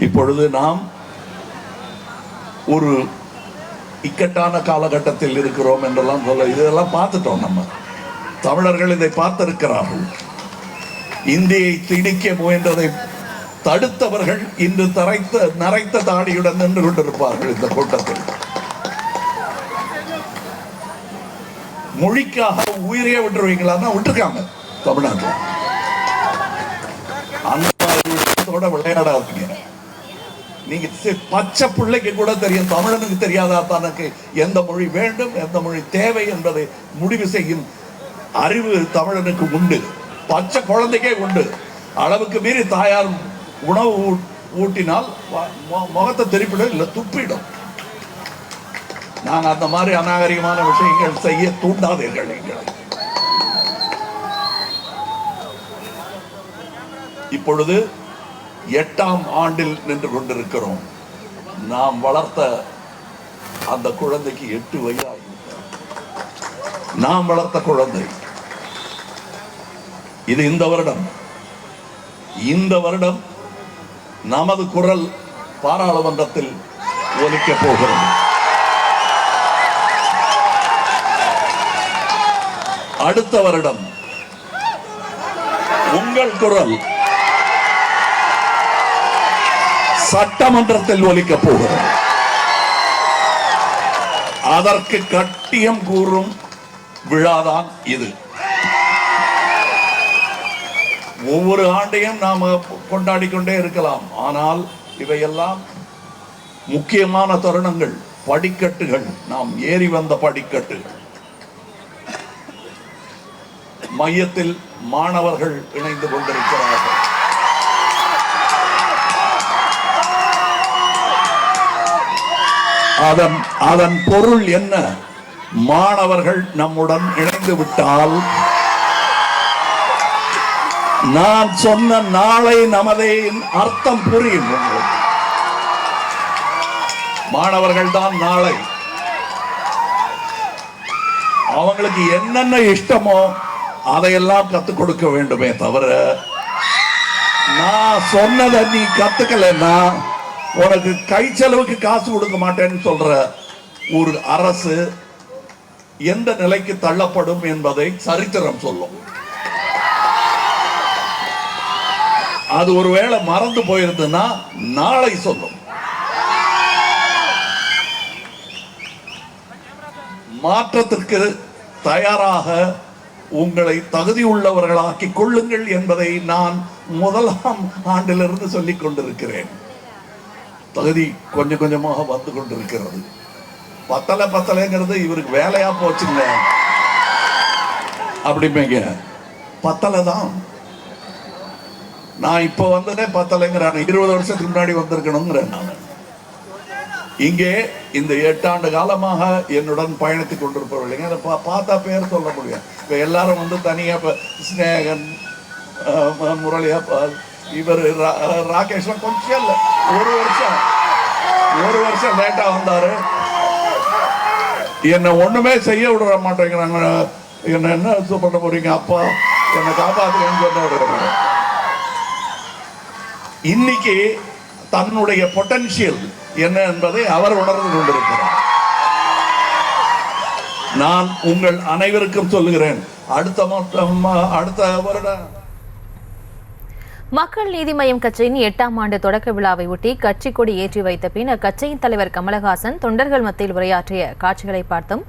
இப்பொழுது நாம் ஒரு இக்கட்டான காலகட்டத்தில் இருக்கிறோம் என்றெல்லாம் சொல்ல, இதெல்லாம் பார்த்துட்டோம். நம்ம தமிழர்கள் இதை பார்த்திருக்கிறார்கள். இந்தியை திணிக்க முயன்றதை தடுத்தவர்கள் இன்று நரைத்த தாடியுடன் நின்று கொண்டிருப்பார்கள் இந்த கூட்டத்தில். மொழிக்காக உயிரையே விட்டுருவீங்களான்னா விட்டுருக்காங்க தமிழ்நாட்டில். அந்த விஷயத்தோட விளையாடாதீங்க. நீங்க பச்சை பிள்ளைக்கு கூட தெரியும், தமிழனுக்கு தெரியாதா தனக்கு எந்த மொழி வேண்டும், எந்த மொழி தேவை என்பதை முடிவு செய்யும் அறிவு தமிழனுக்கு உண்டு. பச்சை குழந்தைக்கே உண்டு. அளவுக்கு மீறி தாயார் உணவு ஊட்டினால் முகத்தை திருப்பிடும், இல்லை துப்பிடும். நான் அந்த மாதிரி அநாகரிகமான விஷயங்கள் செய்ய தூண்டாதீர்கள். எங்களை இப்பொழுது 8ஆம் ஆண்டில் நின்று கொண்டிருக்கிறோம். நாம் வளர்த்த அந்த குழந்தைக்கு 8 வயதாகி, நாம் வளர்த்த குழந்தை இது இந்த வருடம் நமது குரல் பாராளுமன்றத்தில் ஒலிக்க போகிறது. அடுத்த வருடம் உங்கள் குரல் சட்டமன்றத்தில் ஒலிக்க போகிறது. அதற்கு கட்டியம் கூறும் விழாதான் இது. ஒவ்வொரு ஆண்டையும் நாம கொண்டாடி கொண்டே இருக்கலாம். ஆனால் இவையெல்லாம் முக்கியமான தருணங்கள், படிக்கட்டுகள், நாம் ஏறி வந்த படிக்கட்டுகள். மையத்தில் மாணவர்கள் இணைந்து கொண்டிருக்கிறார்கள். அதன் பொருள் என்ன? மாணவர்கள் நம்முடன் இணைந்து விட்டால் நான் சொன்ன நாளை நமதே அர்த்தம் புரியும். மாணவர்கள் தான் நாளை. அவங்களுக்கு என்னென்ன இஷ்டமோ அதையெல்லாம் கத்துக் கொடுக்க வேண்டுமே தவிர, நான் சொன்னதை நீ கத்துக்கலன்னா உனக்கு கை செலவுக்கு காசு கொடுக்க மாட்டேன்னு சொல்ற ஒரு அரசு எந்த நிலைக்கு தள்ளப்படும் என்பதை சரித்திரம் சொல்லும். அது ஒருவேளை மறந்து போயிருந்ததுன்னா நாளை சொல்லும். மாற்றத்திற்கு தயாராக உங்களை தகுதி உள்ளவர்களாக்கிக் கொள்ளுங்கள் என்பதை நான் 1ஆம் ஆண்டிலிருந்து சொல்லிக் கொண்டிருக்கிறேன். தகுதி கொஞ்சம் கொஞ்சமாக வந்து கொண்டிருக்கிறது. பத்தலைங்கிறது இவருக்கு வேலையா போச்சுங்க அப்படிங்க. பத்தலை தான். நான் இப்ப வந்ததே பத்தலைங்கிறேன். 20 வருஷத்துக்கு முன்னாடி வந்திருக்கணுங்கிறேன். நான் இங்கே இந்த 8 ஆண்டு காலமாக என்னுடன் பயணித்துக் கொண்டிருப்பவர்கள் பார்த்தா பேர் சொல்ல முடியும். இப்ப எல்லாரும் வந்து தனியா ஸ்நேகன், முரளியா, இவர் ராகேஷ்லாம் கொஞ்சம் இல்லை, ஒரு வருஷம் லேட்டா வந்தாரு. என்ன ஒண்ணுமே செய்ய விட மாட்டேங்கிறாங்க. என்ன பண்ண போறீங்க அப்பா, என்னை காப்பாத்துறேன்னு சொன்ன. இன்னைக்கு தன்னுடைய பொட்டன்ஷியல் என்ன என்பதை அவர் உணர்ந்து கொண்டிருக்கிறார். நான் உங்கள் அனைவருக்கும் சொல்லுகிறேன், அடுத்த வருடம் மக்கள் நீதி மய்யம் கட்சியின் 8ஆம் ஆண்டு தொடக்க விழாவை ஒட்டி கட்சி கொடி ஏற்றி வைத்த பின் அக்கட்சியின் தலைவர் கமலஹாசன் தொண்டர்கள் மத்தியில் உரையாற்றிய காட்சிகளை பார்த்தோம்.